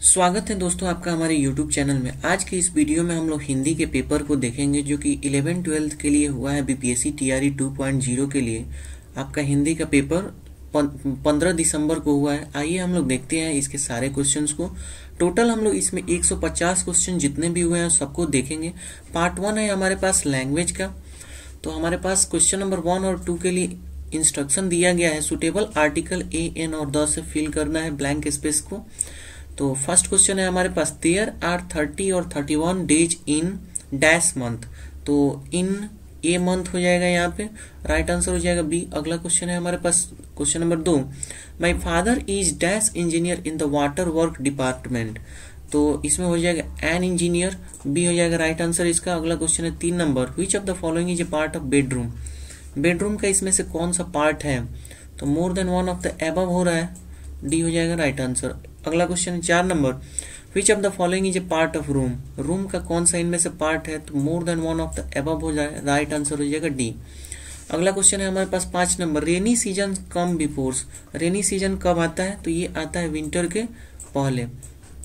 स्वागत है दोस्तों आपका हमारे YouTube चैनल में। आज के इस वीडियो में हम लोग हिंदी के पेपर को देखेंगे जो कि 11-12 के लिए हुआ है। बीपीएससी टीआरई 2.0 के लिए आपका हिंदी का पेपर 15 दिसंबर को हुआ है। आइए हम लोग देखते हैं इसके सारे क्वेश्चंस को। टोटल हम लोग इसमें 150 क्वेश्चन जितने भी हुए हैं सबको देखेंगे। पार्ट 1 है हमारे पास लैंग्वेज का। तो हमारे पास क्वेश्चन नंबर 1 और 2 के लिए इंस्ट्रक्शन दिया गया है। सुटेबल आर्टिकल ए, एन और द से फिल करना है ब्लैंक स्पेस को। तो फर्स्ट क्वेश्चन है हमारे पास, देयर आर 30 और 31 डेज इन डैश मंथ। तो इन ए मंथ हो जाएगा, यहाँ पे राइट आंसर हो जाएगा बी। अगला क्वेश्चन है हमारे पास question number 2, my father is dash engineer in the water work department. तो इसमें हो जाएगा एन इंजीनियर, बी हो जाएगा राइट आंसर इसका। अगला क्वेश्चन है 3 number, which of the following is a part of bedroom. Bedroom का इसमें से कौन सा पार्ट है? तो more than one of the above हो रहा है, डी हो जाएगा राइट आंसर। अगला क्वेश्चन है 4 number, which of the following is a part of room. Room का कौन सा इनमें से पार्ट है? तो more than one of the above हो जाए, राइट आंसर हो जाएगा डी। अगला क्वेश्चन है हमारे पास 5 नंबर, रेनी सीजन कम बिफोर्स। रेनी सीजन कब आता है? तो ये आता है विंटर के पहले,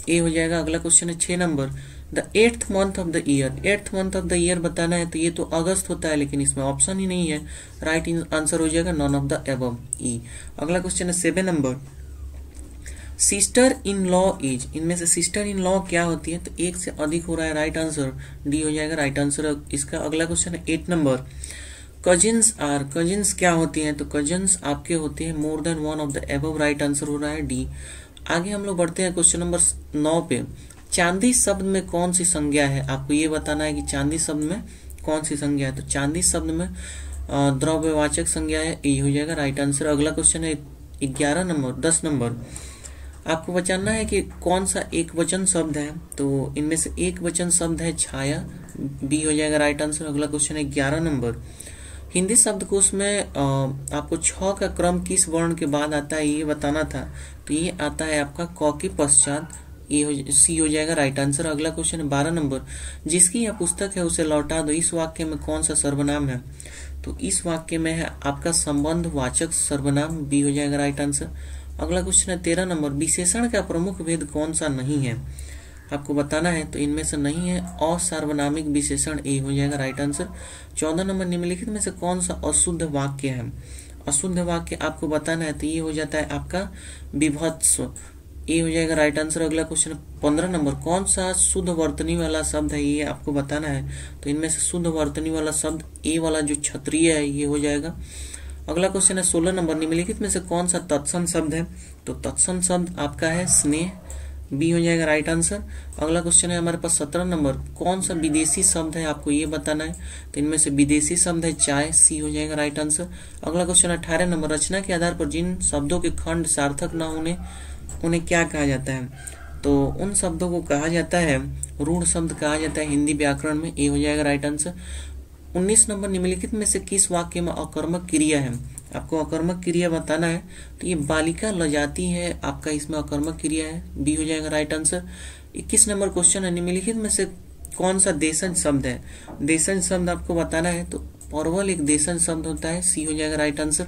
ए हो जाएगा। अगला क्वेश्चन है 6 number, the 8th month of the year. 8th month of the year बताना है, तो ये तो अगस्त होता है, लेकिन इसमें ऑप्शन ही नहीं है, राइट आंसर हो जाएगा नॉन ऑफ द एबव, ई। अगला क्वेश्चन है 7 number, sister in law is. इनमें से सिस्टर इन लॉ क्या होती है? तो एक से अधिक हो रहा है, राइट आंसर डी हो जाएगा राइट आंसर इसका। अगला क्वेश्चन है 8 नंबर, कजिन्स आर। कजिन्स क्या होती हैं? तो कजिन्स आपके होते हैं more than one of the above, right answer हो रहा है डी। आगे हम लोग बढ़ते हैं क्वेश्चन नंबर 9 पे। चांदी शब्द में कौन सी संज्ञा है? आपको ये बताना है कि चांदी शब्द में कौन सी संज्ञा है। तो चांदी शब्द में द्रव्यवाचक संज्ञा है, ये हो जाएगा राइट आंसर। अगला क्वेश्चन है 10 नंबर, आपको बताना है कि कौन सा एक वचन शब्द है। तो इनमें से एक वचन शब्द है छाया, बी हो जाएगा राइट आंसर। अगला क्वेश्चन है 11 नंबर, हिंदी शब्दकोश में आपको 6 का क्रम किस वर्ण के बाद आता है, ये बताना था। तो ये आता है आपका क के पश्चात, ये सी हो जाएगा राइट आंसर। अगला क्वेश्चन है 12 नंबर, जिसकी यह पुस्तक है उसे लौटा दो। इस वाक्य में कौन सा सर्वनाम है? तो इस वाक्य में है आपका संबंध वाचक सर्वनाम, बी हो जाएगा राइट आंसर। अगला क्वेश्चन है 13 नंबर, विशेषण का प्रमुख भेद कौन सा नहीं है, आपको बताना है। तो इनमें से नहीं है असार्वनामिक विशेषण, ए हो जाएगा राइट आंसर। 14 नंबर, निम्नलिखित में से कौन सा अशुद्ध वाक्य है? अशुद्ध वाक्य आपको बताना है, तो ये हो जाता है आपका विभत्स, ए हो जाएगा राइट आंसर। अगला क्वेश्चन 15 नंबर, कौन सा शुद्ध वर्तनी वाला शब्द है, ये आपको बताना है। तो इनमें से शुद्ध वर्तनी वाला शब्द ए वाला जो क्षत्रिय है, ये हो जाएगा। अगला क्वेश्चन है 16 नंबर, निम्नलिखित में से कौन सा तत्सम शब्द है? तो तत्सम शब्द आपका है स्नेह, बी हो जाएगा राइट आंसर। अगला क्वेश्चन है हमारे पास 17 नंबर, कौन सा विदेशी शब्द है, आपको ये बताना है। तो इनमें से विदेशी शब्द है चाय, सी हो जाएगा राइट आंसर। अगला क्वेश्चन 18 नंबर, रचना के आधार पर जिन शब्दों के खंड सार्थक न होने उन्हें क्या कहा जाता है? तो उन शब्दों को कहा जाता है रूढ़ शब्द कहा जाता है हिंदी व्याकरण में, ए हो जाएगा राइट आंसर। 19 नंबर, निम्नलिखित में से किस वाक्य में अकर्मक क्रिया है? आपको अकर्मक क्रिया बताना है। तो ये बालिका लजाती है, आपका इसमें अकर्मक क्रिया है, बी हो जाएगा राइट आंसर। 21 नंबर क्वेश्चन है, निम्नलिखित में से कौन सा देशज शब्द है? देशज शब्द आपको बताना है। तो परवल एक देशज शब्द होता है, सी हो जाएगा राइट आंसर।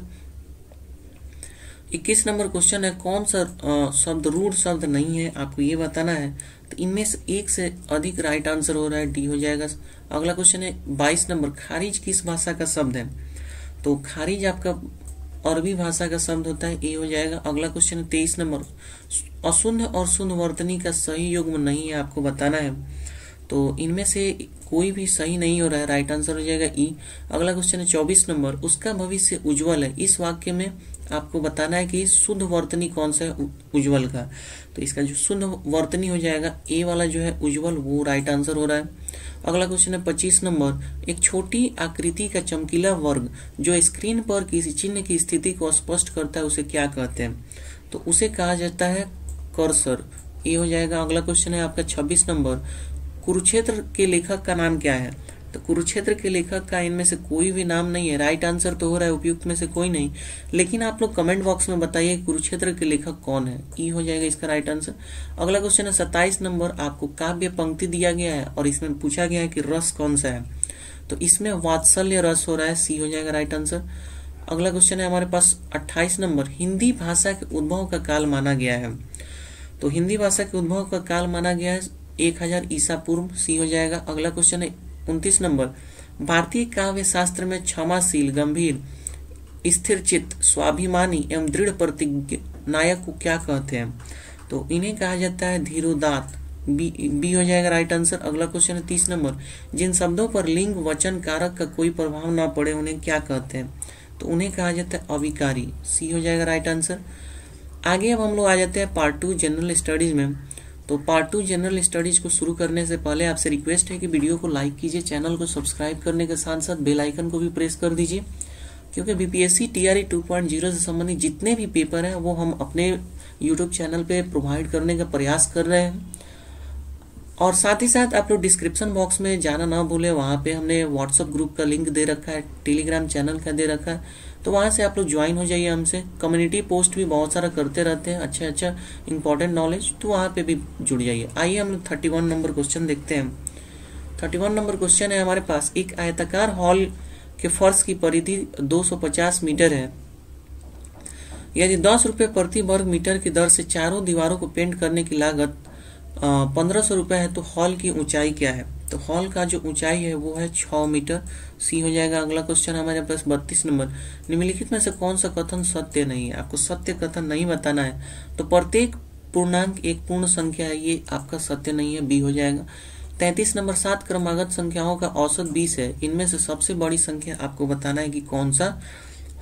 21 नंबर क्वेश्चन है, कौन सा शब्द रूढ़ शब्द नहीं है, आपको ये बताना है। तो इनमें से एक से अधिक राइट आंसर हो रहा है, डी हो जाएगा। अगला क्वेश्चन है 22 नंबर, खारिज किस भाषा का शब्द है? तो खारिज आपका अरबी भाषा का शब्द होता है, ए हो जाएगा। अगला क्वेश्चन है 23 नंबर, अशुद्ध और शुद्ध वर्तनी का सही युग्म नहीं है, आपको बताना है। तो इनमें से कोई भी सही नहीं हो रहा है, राइट आंसर हो जाएगा ई। अगला क्वेश्चन है 24 नंबर, उसका भविष्य उज्जवल है। इस वाक्य में आपको बताना है कि शुद्ध वर्तनी कौन सा है उज्जवल का। तो इसका जो शुद्ध वर्तनी हो जाएगा ए वाला जो है उज्जवल, वो राइट आंसर हो रहा है। अगला क्वेश्चन है 25 नंबर, एक छोटी आकृति का चमकीला वर्ग जो स्क्रीन पर किसी चिन्ह की स्थिति को स्पष्ट करता है, उसे क्या कहते हैं? तो उसे कहा जाता है कर्सर, ए हो जाएगा। अगला क्वेश्चन है आपका 26 नंबर, कुरुक्षेत्र के लेखक का नाम क्या है? तो कुरुक्षेत्र के लेखक का इनमें से कोई भी नाम नहीं है, राइट आंसर तो हो रहा है उपयुक्त में से कोई नहीं। लेकिन आप लोग कमेंट बॉक्स में बताइए कुरुक्षेत्र के लेखक कौन है, ई हो जाएगा इसका राइट आंसर। अगला क्वेश्चन है 27 नंबर, आपको काव्य पंक्ति दिया गया है और इसमें पूछा गया है कि रस कौन सा है। तो इसमें वात्सल्य रस हो रहा है, सी हो जाएगा राइट आंसर। अगला क्वेश्चन है हमारे पास 28 नंबर, हिंदी भाषा के उद्भव का काल माना गया है। तो हिंदी भाषा के उद्भव का काल माना गया है 1000 ईसा पूर्व, सी हो जाएगा। अगला क्वेश्चन है 29 नंबर, भारतीय काव्य शास्त्र में क्षमाशील, गंभीर, स्थिर चित्त, स्वाभिमानी एवं दृढ़ प्रतिज्ञ नायक को क्या कहते हैं? तो इन्हें कहा जाता है धीरोदात्त, बी हो जाएगा राइट आंसर। अगला क्वेश्चन है 30 नंबर, जिन शब्दों पर लिंग वचन कारक का कोई प्रभाव ना पड़े उन्हें क्या कहते हैं? तो उन्हें कहा जाता है अविकारी, सी हो जाएगा राइट आंसर। आगे अब हम लोग आ जाते हैं पार्ट 2 जनरल स्टडीज में। तो पार्ट 2 जनरल स्टडीज को शुरू करने से पहले आपसे रिक्वेस्ट है कि वीडियो को लाइक कीजिए, चैनल को सब्सक्राइब करने के साथ साथ बेल आइकन को भी प्रेस कर दीजिए, क्योंकि बीपीएससी टीआरई 2.0 से संबंधित जितने भी पेपर हैं वो हम अपने यूट्यूब चैनल पे प्रोवाइड करने का प्रयास कर रहे हैं। और साथ ही साथ आप लोग डिस्क्रिप्शन बॉक्स में जाना ना भूले, वहाँ पे हमने व्हाट्सएप ग्रुप का लिंक दे रखा है, टेलीग्राम चैनल का दे रखा है, तो वहाँ से आप लोग ज्वाइन हो जाइए हमसे। कम्युनिटी पोस्ट भी बहुत सारा करते रहते हैं, अच्छा इंपॉर्टेंट नॉलेज, तो वहाँ पे भी जुड़ जाइए। आइए हम लोग 31 नंबर क्वेश्चन देखते हैं। 31 नंबर क्वेश्चन है हमारे पास, एक आयताकार हॉल के फर्श की परिधि 250 मीटर है। यदि 10 रुपए प्रति वर्ग मीटर की दर से चारों दीवारों को पेंट करने की लागत 1500 रुपए है, तो हॉल की ऊंचाई क्या है? तो हॉल का जो ऊंचाई है वो है 6 मीटर, सी हो जाएगा। अगला क्वेश्चन हमारे पास 32 नंबर, निम्नलिखित में से कौन सा कथन सत्य नहीं है? आपको सत्य कथन नहीं बताना है। तो प्रत्येक पूर्णांक एक पूर्ण संख्या है, ये आपका सत्य नहीं है, बी हो जाएगा। 33 नंबर, 7 क्रमागत संख्याओं का औसत 20 है, इनमें से सबसे बड़ी संख्या आपको बताना है कि कौन सा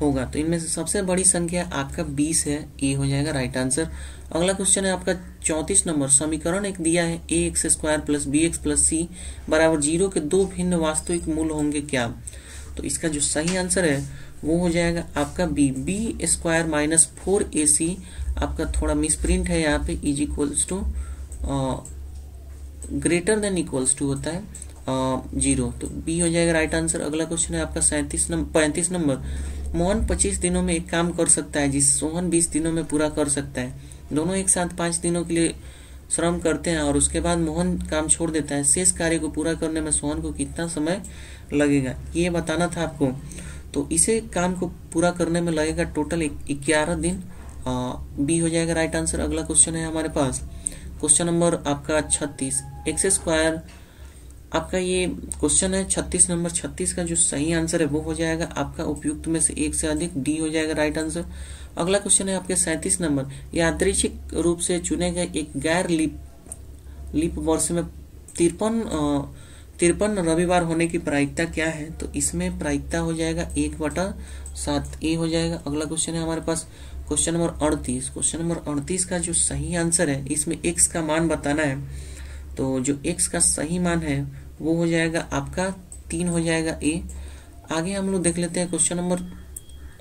होगा? तो इनमें से सबसे बड़ी संख्या आपका 20 है, ए हो जाएगा राइट आंसर। अगला क्वेश्चन है आपका 34 नंबर, समीकरण एक दिया है ax² plus bx plus c बराबर 0 के दो भिन्न वास्तविक मूल होंगे क्या? तो इसका जो सही आंसर है वो हो जाएगा आपका b² माइनस 4ac, आपका थोड़ा मिसप्रिंट है यहाँ पे, is equals to greater than equals to होता है 0, तो बी हो जाएगा राइट आंसर। अगला क्वेश्चन है आपका 35 नंबर, मोहन 25 दिनों में एक काम कर सकता है जिस सोहन 20 दिनों में पूरा कर सकता है। दोनों एक साथ 5 दिनों के लिए श्रम करते हैं और उसके बाद मोहन काम छोड़ देता है। शेष कार्य को पूरा करने में सोहन को कितना समय लगेगा, ये बताना था आपको। तो इसे काम को पूरा करने में लगेगा टोटल 11 दिन, बी हो जाएगा राइट आंसर। अगला क्वेश्चन है हमारे पास क्वेश्चन नंबर आपका 36, x², आपका ये क्वेश्चन है 36 नंबर। 36 का जो सही आंसर है वो हो जाएगा आपका उपयुक्त में से एक से अधिक, डी हो जाएगा राइट आंसर। अगला क्वेश्चन है आपके 37 नंबर, यादृच्छिक रूप से चुने गए एक गैर लीप वर्ष में 53 रविवार होने की प्रायिकता क्या है? तो इसमें प्रायिकता हो जाएगा 1/7, ए हो जाएगा। अगला क्वेश्चन है हमारे पास क्वेश्चन नंबर 38। क्वेश्चन नंबर 38 का जो सही आंसर है, इसमें x का मान बताना है। तो जो x का सही मान है वो हो जाएगा आपका 3 हो जाएगा, ए। आगे हम लोग देख लेते हैं क्वेश्चन नंबर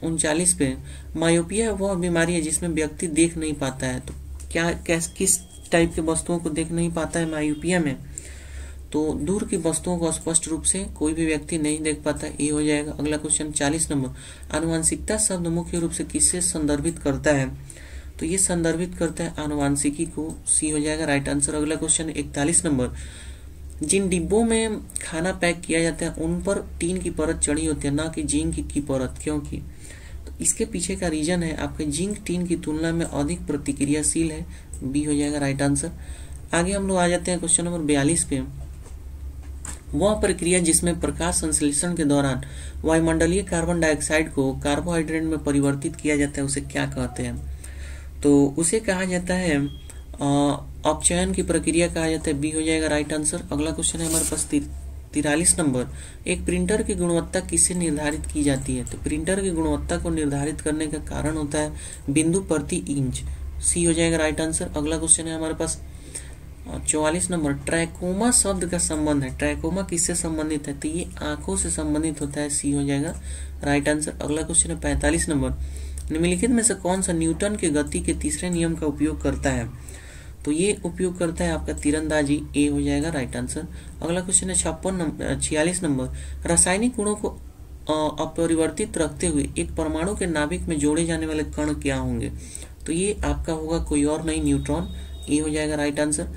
39 पे, मायोपिया वह बीमारी है जिसमें व्यक्ति देख नहीं पाता है। तो किस टाइप के वस्तुओं को देख नहीं पाता है मायोपिया में? तो दूर की वस्तुओं को स्पष्ट रूप से कोई भी व्यक्ति नहीं देख पाता, ये हो जाएगा। अगला क्वेश्चन 40 नंबर, आनुवांशिकता शब्द मुख्य रूप से किससे संदर्भित करता है? तो ये संदर्भित करता है आनुवांशिकी को, सी हो जाएगा राइट आंसर। अगला क्वेश्चन 41 नंबर, जिन डिब्बों में खाना पैक किया जाता है उन पर टीन की परत चढ़ी होती है, ना कि जिंक की परत, क्योंकि? तो इसके पीछे का रीजन है आपके जिंक टीन की तुलना में अधिक प्रतिक्रियाशील है, बी हो जाएगा राइट आंसर। आगे हम लोग आ जाते हैं क्वेश्चन नंबर 42 पे, वह प्रक्रिया जिसमें प्रकाश संश्लेषण के दौरान वायुमंडलीय कार्बन डाइऑक्साइड को कार्बोहाइड्रेट में परिवर्तित किया जाता है, उसे क्या कहते हैं? तो उसे कहा जाता है अपचयन की प्रक्रिया कहा जाता है, बी हो जाएगा राइट आंसर। अगला क्वेश्चन है हमारे पास 43 नंबर, एक प्रिंटर की गुणवत्ता किससे निर्धारित की जाती है? तो प्रिंटर की गुणवत्ता को निर्धारित करने का कारण होता है बिंदु प्रति इंच, सी हो जाएगा राइट आंसर। अगला क्वेश्चन है हमारे पास 44 नंबर, ट्रैकोमा शब्द का संबंध है, ट्रैकोमा किससे संबंधित है? तो ये आंखों से संबंधित होता है, सी हो जाएगा राइट आंसर। अगला क्वेश्चन है 45 नंबर, निम्नलिखित में से कौन सा न्यूटन के गति के तीसरे नियम का उपयोग करता है? तो ये उपयोग करता है आपका तीरंदाजी, ए हो जाएगा राइट आंसर। अगला क्वेश्चन है 46 नंबर, रासायनिक गुणों को अपरिवर्तित रखते हुए एक परमाणु के नाभिक में जोड़े जाने वाले कण क्या होंगे? तो ये आपका होगा कोई और नहीं, न्यूट्रॉन, ए हो जाएगा राइट आंसर।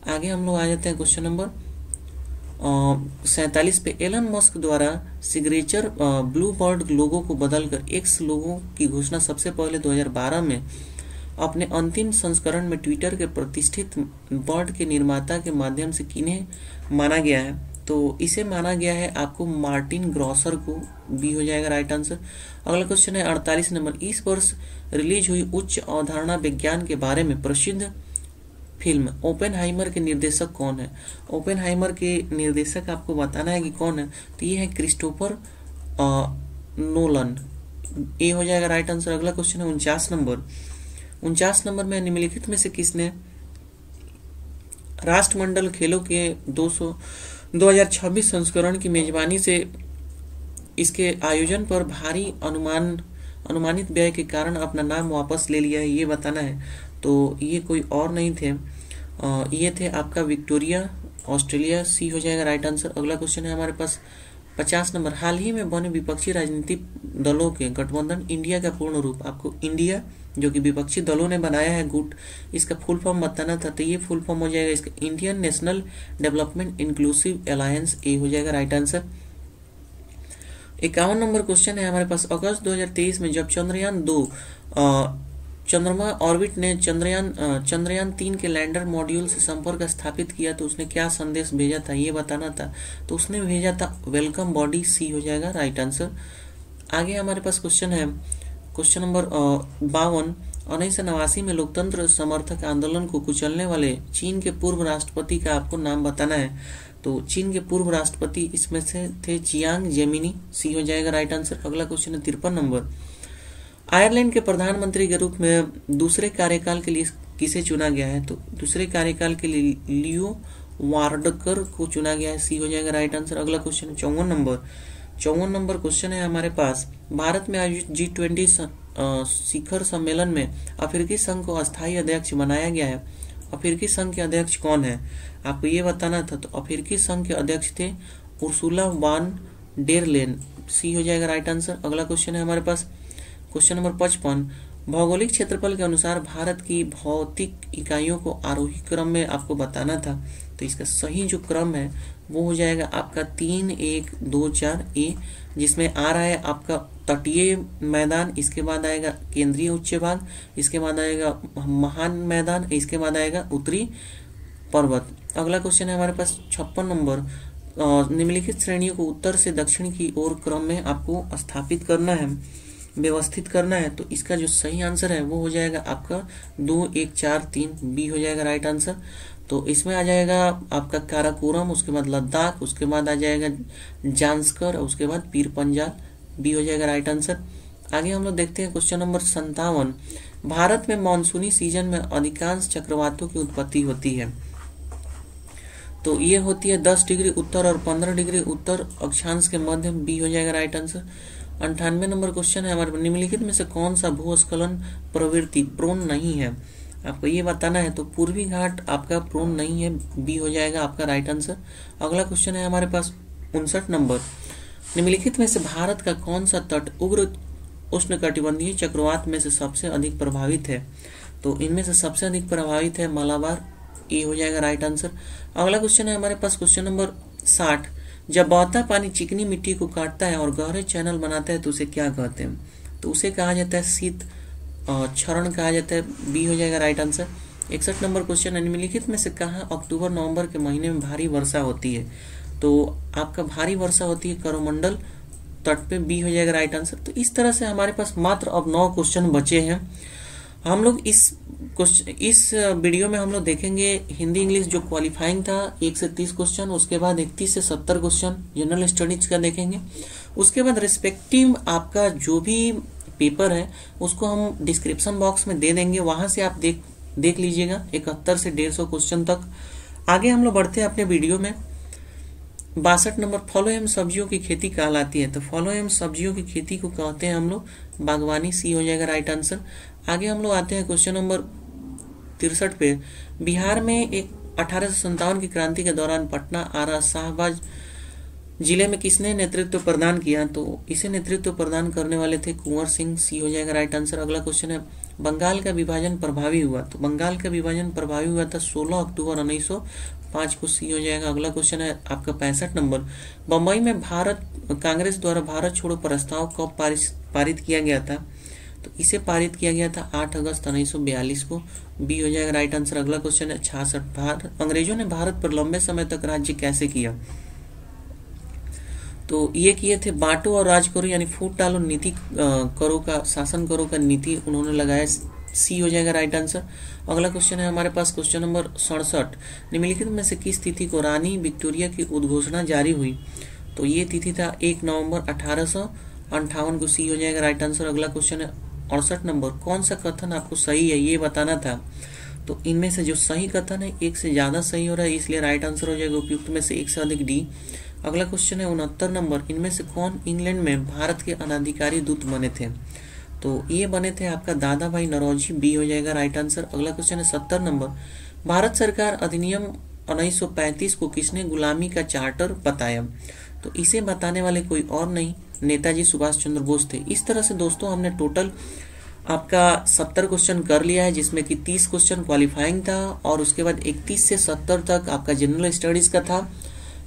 आगे हम लोग आ जाते हैं क्वेश्चन नंबर 47 पे, एलन मस्क द्वारा सिग्नेचर ब्लू बर्ड लोगो को बदलकर एक्स लोगो की घोषणा सबसे पहले 2012 में अपने अंतिम संस्करण में ट्विटर के प्रतिष्ठित बर्ड के निर्माता के माध्यम से किन्हें माना गया है? तो इसे माना गया है आपको मार्टिन ग्रॉसर को, बी हो जाएगा राइट आंसर। अगला क्वेश्चन है 48 नंबर, इस वर्ष रिलीज हुई उच्च अवधारणा विज्ञान के बारे में प्रसिद्ध फिल्म ओपेनहाइमर के निर्देशक कौन है? ओपेनहाइमर के निर्देशक आपको बताना है कि कौन है, तो ये है क्रिस्टोफर नोलन, ए हो जाएगा राइट आंसर। अगला क्वेश्चन है 49 नंबर में निम्नलिखित में से किसने राष्ट्रमंडल खेलों के 2026 संस्करण की मेजबानी से इसके आयोजन पर भारी अनुमानित व्यय के कारण अपना नाम वापस ले लिया है, ये बताना है। तो ये कोई और नहीं थे, ये थे आपका विक्टोरिया ऑस्ट्रेलिया, सी हो जाएगा राइट आंसर। अगला क्वेश्चन है हमारे पास 50 नंबर, हाल ही में बने विपक्षी राजनीतिक दलों के गठबंधन इंडिया का पूर्ण रूप, आपको इंडिया जो कि विपक्षी दलों ने बनाया है गुट, इसका फुल फॉर्म बताना था, तो ये फुल फॉर्म हो जाएगा इसका Indian National Development Inclusive Alliance, A हो जाएगा राइट आंसर। 51 नंबर क्वेश्चन है हमारे पास, अगस्त 2023 में जब चंद्रयान 2 चंद्रमा ऑर्बिट ने चंद्रयान 3 के लैंडर मॉड्यूल से संपर्क स्थापित किया तो उसने क्या संदेश भेजा था, ये बताना था। तो उसने भेजा था वेलकम बॉडी, सी हो जाएगा राइट आंसर। आगे हमारे पास क्वेश्चन है क्वेश्चन नंबर 52, 1989 में लोकतंत्र समर्थक आंदोलन को कुचलने वाले चीन के पूर्व राष्ट्रपति का आपको नाम बताना है। तो चीन के पूर्व राष्ट्रपति इसमें से थे जियांग जेमिनी, सी हो जाएगा राइट आंसर। अगला क्वेश्चन है 53 नंबर, आयरलैंड के प्रधानमंत्री के रूप में दूसरे कार्यकाल के लिए किसे चुना गया है? तो दूसरे कार्यकाल के लिए लियो वार्डकर को चुना गया है, सी हो जाएगा राइट आंसर। अगला क्वेश्चन 54 नंबर क्वेश्चन है हमारे पास, भारत में आयोजित G20 शिखर सम्मेलन में अफ्रीकी संघ को अस्थायी अध्यक्ष बनाया गया है। अफ्रीकी संघ के अध्यक्ष कौन है, आपको ये बताना था। तो अफ्रीकी संघ के अध्यक्ष थे उर्सुला वान डेर लेन, सी हो जाएगा राइट आंसर। अगला क्वेश्चन है हमारे पास क्वेश्चन नंबर 55, भौगोलिक क्षेत्रफल के अनुसार भारत की भौतिक इकाइयों को आरोही क्रम में आपको बताना था। तो इसका सही जो क्रम है वो हो जाएगा आपका 3 1 2 4 ए, जिसमें आ रहा है आपका तटीय मैदान, इसके बाद आएगा केंद्रीय उच्च भाग, इसके बाद आएगा महान मैदान, इसके बाद आएगा उत्तरी पर्वत। अगला क्वेश्चन है हमारे पास 56 नंबर, निम्नलिखित श्रेणियों को उत्तर से दक्षिण की ओर क्रम में आपको स्थापित करना है, व्यवस्थित करना है। तो इसका जो सही आंसर है वो हो जाएगा आपका 2 1 4 3, बी हो जाएगा राइट आंसर। तो इसमें आ जाएगा आपका काराकोरम, उसके बाद लद्दाख, उसके बाद आ जाएगा जांस्कर, उसके बाद पीर पंजाल, बी हो जाएगा राइट आंसर। आगे हम लोग देखते हैं क्वेश्चन नंबर 57, भारत में मानसूनी सीजन में अधिकांश चक्रवातों की उत्पत्ति होती है। तो ये होती है 10 डिग्री उत्तर और 15 डिग्री उत्तर अक्षांश के मध्य, बी हो जाएगा राइट आंसर। 98 नंबर क्वेश्चन है हमारे, निम्नलिखित में से कौन सा भूस्खलन प्रवृत्ति प्रोन नहीं है, आपको ये बताना है। तो पूर्वी घाट आपका प्रोन नहीं है, बी हो जाएगा आपका राइट आंसर। अगला क्वेश्चन है हमारे पास 59 नंबर, निम्नलिखित में से भारत का कौन सा तट उग्र उष्णकटिबंधीय चक्रवात में से सबसे अधिक प्रभावित है? तो इनमें से सबसे अधिक प्रभावित है मलाबार, ए हो जाएगा राइट आंसर। अगला क्वेश्चन है हमारे पास क्वेश्चन नंबर 60, जब बहता पानी चिकनी मिट्टी को काटता है और गहरे चैनल बनाता है तो उसे क्या कहते हैं? तो उसे कहा जाता है शीत क्षरण कहा जाता है, बी हो जाएगा राइट आंसर। 61 नंबर क्वेश्चन है, निम्नलिखित में से कहाँ अक्टूबर नवंबर के महीने में भारी वर्षा होती है? तो आपका भारी वर्षा होती है करमंडल तट पे, बी हो जाएगा राइट आंसर। तो इस तरह से हमारे पास मात्र अब 9 क्वेश्चन बचे हैं। हम लोग इस वीडियो में हम लोग देखेंगे हिंदी इंग्लिश जो क्वालिफाइंग था 1 से 30 क्वेश्चन, उसके बाद 31 से 70 क्वेश्चन जनरल स्टडीज का देखेंगे। उसके बाद रिस्पेक्टिव आपका जो भी पेपर है उसको हम डिस्क्रिप्शन बॉक्स में दे देंगे, वहां से आप देख लीजिएगा 71 से 150 क्वेश्चन तक। आगे हम लोग बढ़ते हैं अपने वीडियो में। 62 नंबर, फलों एवं सब्जियों की खेती कहलाती है? तो फलों एवं सब्जियों की खेती को कहते हैं हम लोग बागवानी, सी हो जाएगा राइट आंसर। आगे हम लोग आते हैं क्वेश्चन नंबर 63 पे, बिहार में एक 1857 की क्रांति के दौरान पटना, आरा, शाहबाज जिले में किसने नेतृत्व प्रदान किया? तो इसे नेतृत्व प्रदान करने वाले थे कुंवर सिंह, सी हो जाएगा राइट आंसर। अगला क्वेश्चन है, बंगाल का विभाजन प्रभावी हुआ? तो बंगाल का विभाजन प्रभावी हुआ था 16 अक्टूबर 1905 को, सी हो जाएगा। अगला क्वेश्चन है आपका 65 नंबर, बम्बई में कांग्रेस द्वारा भारत छोड़ो प्रस्ताव कब पारित किया गया था? तो इसे पारित किया गया था 8 अगस्त 1942 को। बी हो जाएगा राइट आंसर। अगला क्वेश्चन है 66। अंग्रेजों ने भारत पर लंबे समय तक राज्य कैसे किया? तो ये किए थे बांटो और राज करो, यानी फूट डालो नीति करो का, शासन करो का नीति उन्होंने लगाया। सी हो जाएगा राइट आंसर। अगला क्वेश्चन है हमारे पास क्वेश्चन नंबर 67। निम्नलिखित में से किस तिथि को रानी विक्टोरिया की उद्घोषणा जारी हुई? तो ये तिथि था 1 नवंबर 1858 को। सी हो जाएगा राइट आंसर। अगला क्वेश्चन है 68 नंबर। कौन सा कथन आपको सही है ये बताना था? तो इनमें से जो सही कथन है एक से ज्यादा सही हो रहा है, इसलिए राइट आंसर हो जाएगा उपयुक्त में से एक से अधिक डी। अगला क्वेश्चन है 69 नंबर। इनमें से कौन इंग्लैंड में भारत के अनाधिकारी दूत बने थे? तो ये बने थे आपका दादा भाई नौरोजी। बी हो जाएगा राइट आंसर। अगला क्वेश्चन है 70 नंबर। भारत सरकार अधिनियम 1935 को किसने गुलामी का चार्टर बताया? तो इसे बताने वाले कोई और नहीं, नेताजी सुभाष चंद्र बोस थे। इस तरह से दोस्तों हमने टोटल आपका 70 क्वेश्चन कर लिया है, जिसमें कि 30 क्वेश्चन क्वालिफाइंग था और उसके बाद 31 से 70 तक आपका जनरल स्टडीज का था।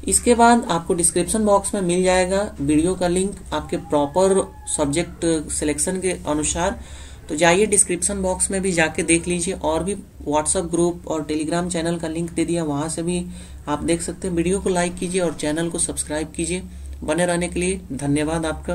इसके बाद आपको डिस्क्रिप्शन बॉक्स में मिल जाएगा वीडियो का लिंक आपके प्रॉपर सब्जेक्ट सिलेक्शन के अनुसार। तो जाइए डिस्क्रिप्शन बॉक्स में भी जाके देख लीजिए, और भी व्हाट्सएप ग्रुप और टेलीग्राम चैनल का लिंक दे दिया, वहां से भी आप देख सकते हैं। वीडियो को लाइक कीजिए और चैनल को सब्सक्राइब कीजिए। बने रहने के लिए धन्यवाद आपका।